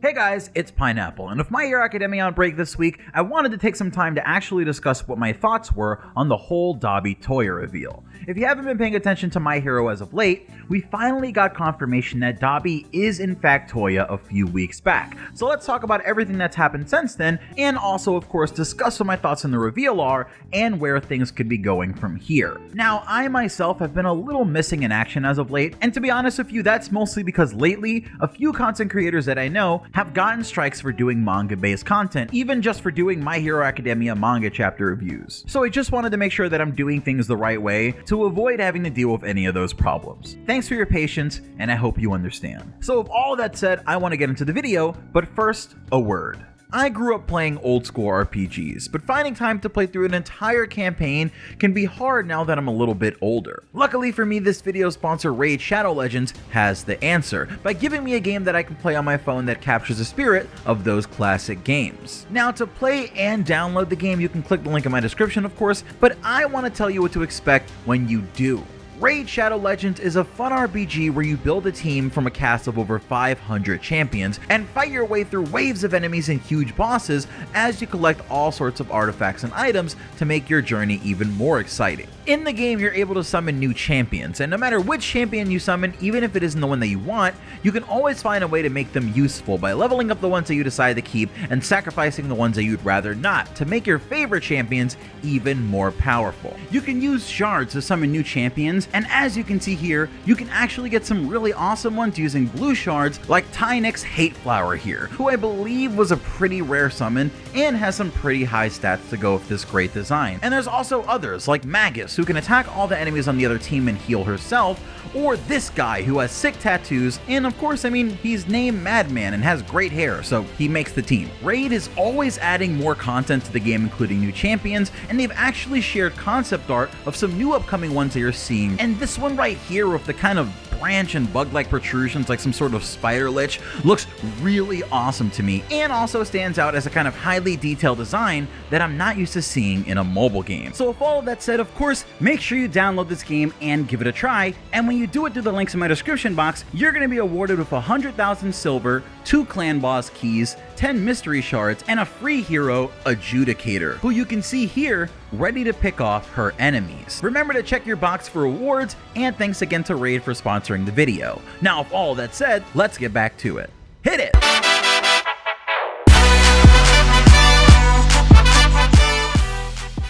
Hey guys, it's Pineapple, and with My Hero Academia on break this week, I wanted to take some time to actually discuss what my thoughts were on the whole Dabi Touya reveal. If you haven't been paying attention to My Hero as of late, we finally got confirmation that Dabi is in fact Touya a few weeks back. So let's talk about everything that's happened since then, and also of course discuss what my thoughts on the reveal are, and where things could be going from here. Now, I myself have been a little missing in action as of late, and to be honest with you, that's mostly because lately, a few content creators that I know have gotten strikes for doing manga-based content, even just for doing My Hero Academia manga chapter reviews. So I just wanted to make sure that I'm doing things the right way to avoid having to deal with any of those problems. Thanks for your patience, and I hope you understand. So with all that said, I want to get into the video, but first, a word. I grew up playing old school RPGs, but finding time to play through an entire campaign can be hard now that I'm a little bit older. Luckily for me, this video sponsor Raid Shadow Legends has the answer by giving me a game that I can play on my phone that captures the spirit of those classic games. Now, to play and download the game, you can click the link in my description, of course, but I want to tell you what to expect when you do. Raid Shadow Legends is a fun RPG where you build a team from a cast of over 500 champions and fight your way through waves of enemies and huge bosses as you collect all sorts of artifacts and items to make your journey even more exciting. In the game, you're able to summon new champions, and no matter which champion you summon, even if it isn't the one that you want, you can always find a way to make them useful by leveling up the ones that you decide to keep and sacrificing the ones that you'd rather not to make your favorite champions even more powerful. You can use shards to summon new champions, and as you can see here, you can actually get some really awesome ones using blue shards like Tynix Hateflower here, who I believe was a pretty rare summon and has some pretty high stats to go with this great design. And there's also others like Magus, who can attack all the enemies on the other team and heal herself, or this guy who has sick tattoos, and of course, I mean, he's named Madman and has great hair, so he makes the team. Raid is always adding more content to the game, including new champions, and they've actually shared concept art of some new upcoming ones that you're seeing. And this one right here with the kind of branch and bug-like protrusions like some sort of spider lich looks really awesome to me, and also stands out as a kind of highly detailed design that I'm not used to seeing in a mobile game. So with all of that said, of course, make sure you download this game and give it a try, and when you do it through the links in my description box, you're going to be awarded with 100,000 silver, 2 clan boss keys, 10 mystery shards, and a free hero, Adjudicator, who you can see here ready to pick off her enemies. Remember to check your box for rewards, and thanks again to Raid for sponsoring the video. Now, with all that said, let's get back to it. Hit it!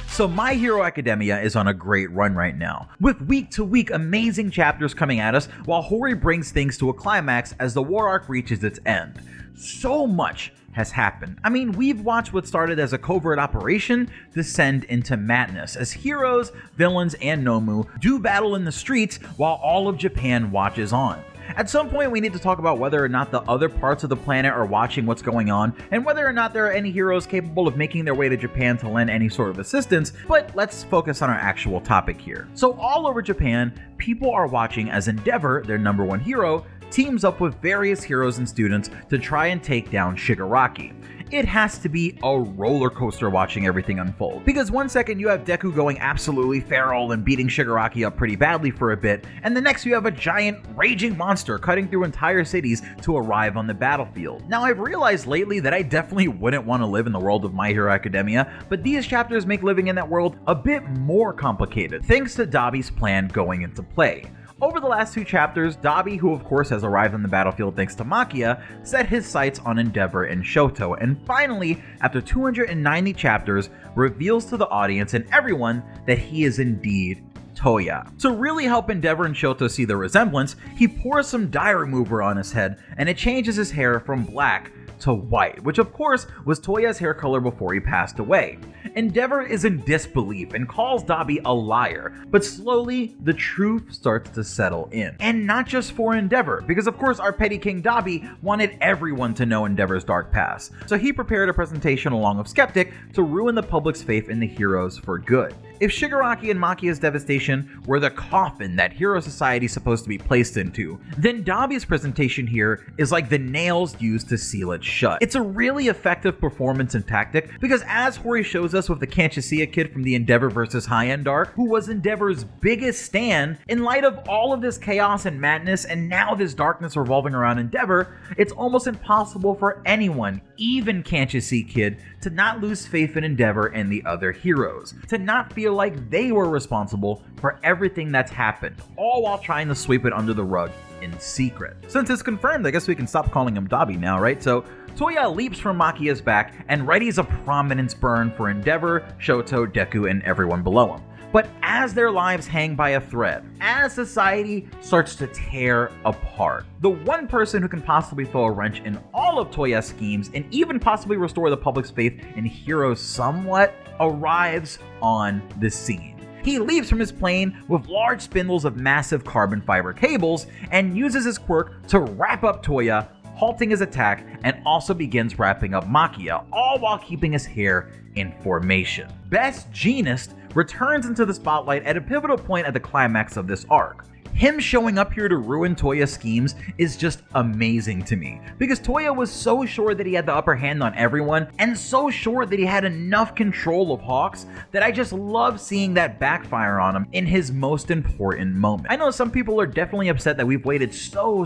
So My Hero Academia is on a great run right now, with week-to-week amazing chapters coming at us while Hori brings things to a climax as the War Arc reaches its end. So much has happened. I mean, we've watched what started as a covert operation descend into madness as heroes, villains, and Nomu do battle in the streets while all of Japan watches on. At some point, we need to talk about whether or not the other parts of the planet are watching what's going on, and whether or not there are any heroes capable of making their way to Japan to lend any sort of assistance, but let's focus on our actual topic here. So all over Japan, people are watching as Endeavor, their #1 hero, teams up with various heroes and students to try and take down Shigaraki. It has to be a roller coaster watching everything unfold, because one second you have Deku going absolutely feral and beating Shigaraki up pretty badly for a bit, and the next you have a giant raging monster cutting through entire cities to arrive on the battlefield. Now, I've realized lately that I definitely wouldn't want to live in the world of My Hero Academia, but these chapters make living in that world a bit more complicated, thanks to Dabi's plan going into play. Over the last 2 chapters, Dabi, who of course has arrived on the battlefield thanks to Makia, set his sights on Endeavor and Shoto, and finally, after 290 chapters, reveals to the audience and everyone that he is indeed Touya. To really help Endeavor and Shoto see the resemblance, he pours some dye remover on his head, and it changes his hair from black to white, which of course was Touya's hair color before he passed away. Endeavor is in disbelief and calls Dabi a liar, but slowly the truth starts to settle in. And not just for Endeavor, because of course our petty king Dabi wanted everyone to know Endeavor's dark past, so he prepared a presentation along with Skeptic to ruin the public's faith in the heroes for good. If Shigaraki and Makia's devastation were the coffin that Hero Society is supposed to be placed into, then Dabi's presentation here is like the nails used to seal it shut. It's a really effective performance and tactic, because as Hori shows us, us with the Can't You See It kid from the Endeavor vs. High End arc, who was Endeavor's biggest stan. In light of all of this chaos and madness, and now this darkness revolving around Endeavor, it's almost impossible for anyone, even Can't You See Kid, to not lose faith in Endeavor and the other heroes, to not feel like they were responsible for everything that's happened, all while trying to sweep it under the rug in secret. Since it's confirmed, I guess we can stop calling him Dabi now, right? So Touya leaps from Makia's back and readies a prominence burn for Endeavor, Shoto, Deku, and everyone below him. But as their lives hang by a thread, as society starts to tear apart, the one person who can possibly throw a wrench in all of Touya's schemes and even possibly restore the public's faith in heroes somewhat arrives on the scene. He leaves from his plane with large spindles of massive carbon fiber cables and uses his quirk to wrap up Touya, halting his attack, and also begins wrapping up Makia, all while keeping his hair in formation. Best Jeanist returns into the spotlight at a pivotal point at the climax of this arc. Him showing up here to ruin Touya's schemes is just amazing to me, because Touya was so sure that he had the upper hand on everyone, and so sure that he had enough control of Hawks, that I just love seeing that backfire on him in his most important moment. I know some people are definitely upset that we've waited so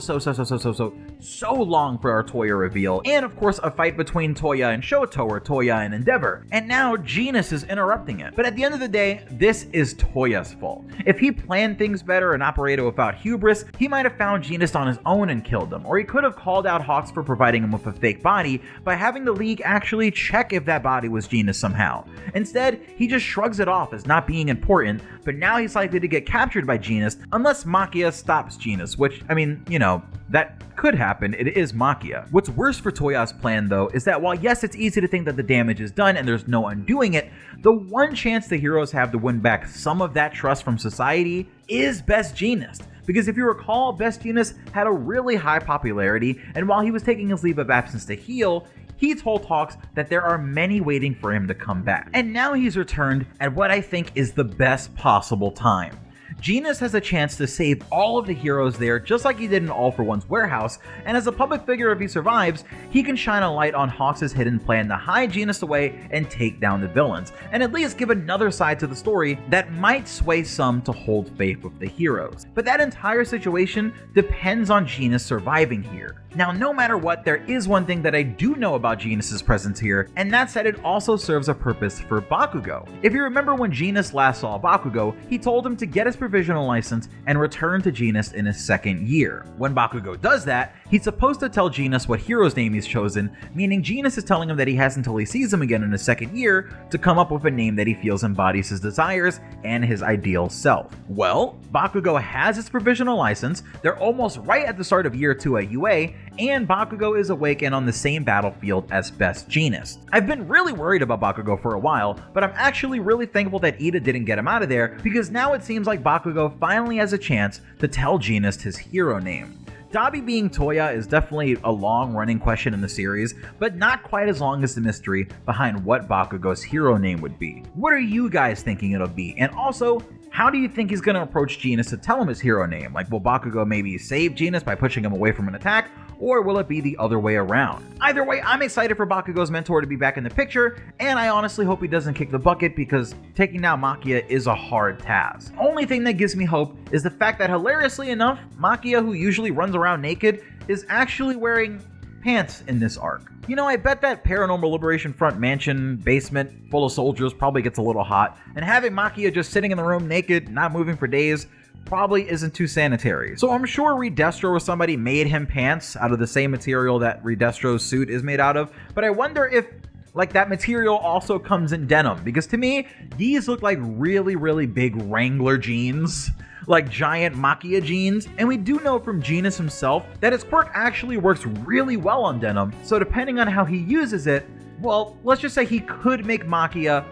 long for our Touya reveal, and of course a fight between Touya and Shoto, or Touya and Endeavor, and now Jeanist is interrupting it. But at the end of the day, this is Touya's fault. If he planned things better and operated without hubris, he might have found Jeanist on his own and killed him, or he could have called out Hawks for providing him with a fake body by having the League actually check if that body was Jeanist somehow. Instead, he just shrugs it off as not being important, but now he's likely to get captured by Jeanist unless Makia stops Jeanist, which, I mean, you know, that could happen. It is Makia. What's worse for Touya's plan, though, is that while yes, it's easy to think that the damage is done and there's no undoing it, the one chance the heroes have to win back some of that trust from society is Best Jeanist. Because if you recall, Best Jeanist had a really high popularity, and while he was taking his leave of absence to heal, he told Hawks that there are many waiting for him to come back. And now he's returned at what I think is the best possible time. Jeanist has a chance to save all of the heroes there, just like he did in All for One's warehouse, and as a public figure, if he survives, he can shine a light on Hawks' hidden plan to hide Jeanist away and take down the villains, and at least give another side to the story that might sway some to hold faith with the heroes. But that entire situation depends on Jeanist surviving here. Now, no matter what, there is one thing that I do know about Jeanist's presence here, and that's that it also serves a purpose for Bakugo. If you remember when Jeanist last saw Bakugo, he told him to get his provisional license and return to Jeanist in his second year. When Bakugo does that, he's supposed to tell Jeanist what hero's name he's chosen, meaning Jeanist is telling him that he has until he sees him again in his second year to come up with a name that he feels embodies his desires and his ideal self. Well, Bakugo has his provisional license, they're almost right at the start of year 2 at UA, and Bakugo is awake and on the same battlefield as Best Jeanist. I've been really worried about Bakugo for a while, but I'm actually really thankful that Ida didn't get him out of there, because now it seems like Bakugo finally has a chance to tell Jeanist his hero name. Dabi being Touya is definitely a long-running question in the series, but not quite as long as the mystery behind what Bakugo's hero name would be. What are you guys thinking it'll be? And also, how do you think he's going to approach Jeanist to tell him his hero name? Like, will Bakugo maybe save Jeanist by pushing him away from an attack, or will it be the other way around? Either way, I'm excited for Bakugo's mentor to be back in the picture, and I honestly hope he doesn't kick the bucket, because taking down Makia is a hard task. Only thing that gives me hope is the fact that, hilariously enough, Makia, who usually runs around naked, is actually wearing pants in this arc. You know, I bet that Paranormal Liberation Front mansion basement full of soldiers probably gets a little hot, and having Makia just sitting in the room naked, not moving for days, probably isn't too sanitary. So I'm sure Redestro or somebody made him pants out of the same material that Redestro's suit is made out of, but I wonder if like that material also comes in denim, because to me, these look like really big Wrangler jeans, like giant Makia jeans, and we do know from Jeanist himself that his quirk actually works really well on denim, so depending on how he uses it, well, let's just say he could make Makia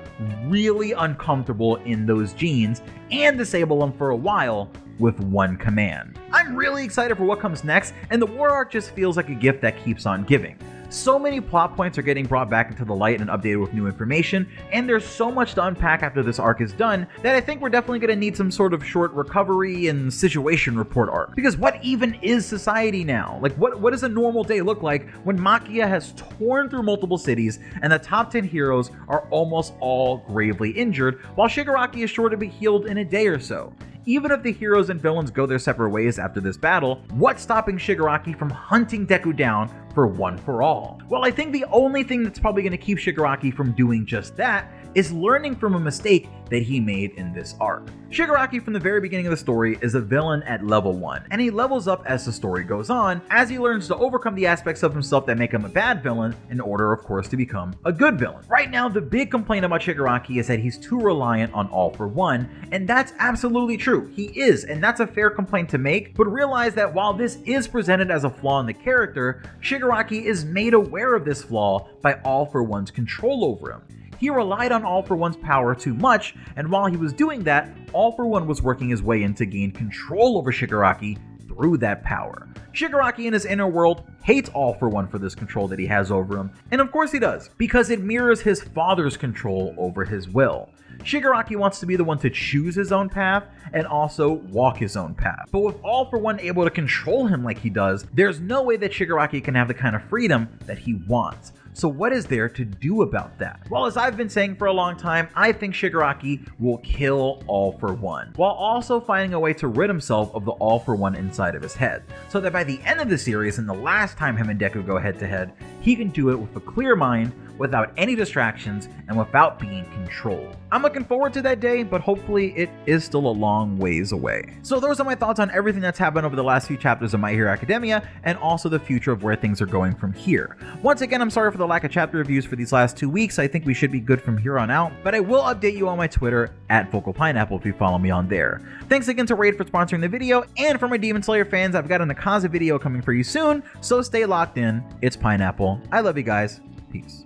really uncomfortable in those jeans and disable him for a while with one command. I'm really excited for what comes next, and the War Arc just feels like a gift that keeps on giving. So many plot points are getting brought back into the light and updated with new information, and there's so much to unpack after this arc is done that I think we're definitely going to need some sort of short recovery and situation report arc. Because what even is society now? Like, what does a normal day look like when Makia has torn through multiple cities and the top 10 heroes are almost all gravely injured, while Shigaraki is sure to be healed in a day or so? Even if the heroes and villains go their separate ways after this battle, what's stopping Shigaraki from hunting Deku down for one for all? Well, I think the only thing that's probably going to keep Shigaraki from doing just that is learning from a mistake that he made in this arc. Shigaraki from the very beginning of the story is a villain at level 1, and he levels up as the story goes on, as he learns to overcome the aspects of himself that make him a bad villain in order, of course, to become a good villain. Right now, the big complaint about Shigaraki is that he's too reliant on All For One, and that's absolutely true. He is, and that's a fair complaint to make, but realize that while this is presented as a flaw in the character, Shigaraki is made aware of this flaw by All For One's control over him. He relied on All For One's power too much, and while he was doing that, All For One was working his way in to gain control over Shigaraki through that power. Shigaraki in his inner world hates All For One for this control that he has over him, and of course he does, because it mirrors his father's control over his will. Shigaraki wants to be the one to choose his own path and also walk his own path. But with All For One able to control him like he does, there's no way that Shigaraki can have the kind of freedom that he wants. So what is there to do about that? Well, as I've been saying for a long time, I think Shigaraki will kill All For One, while also finding a way to rid himself of the All For One inside of his head, so that by the end of the series and the last time him and Deku go head to head, he can do it with a clear mind, without any distractions, and without being controlled. I'm looking forward to that day, but hopefully it is still a long ways away. So those are my thoughts on everything that's happened over the last few chapters of My Hero Academia, and also the future of where things are going from here. Once again, I'm sorry for the lack of chapter reviews for these last 2 weeks. I think we should be good from here on out, but I will update you on my Twitter at VocalPineapple if you follow me on there. Thanks again to Raid for sponsoring the video, and for my Demon Slayer fans, I've got an Akaza video coming for you soon, so stay locked in. It's Pineapple. I love you guys. Peace.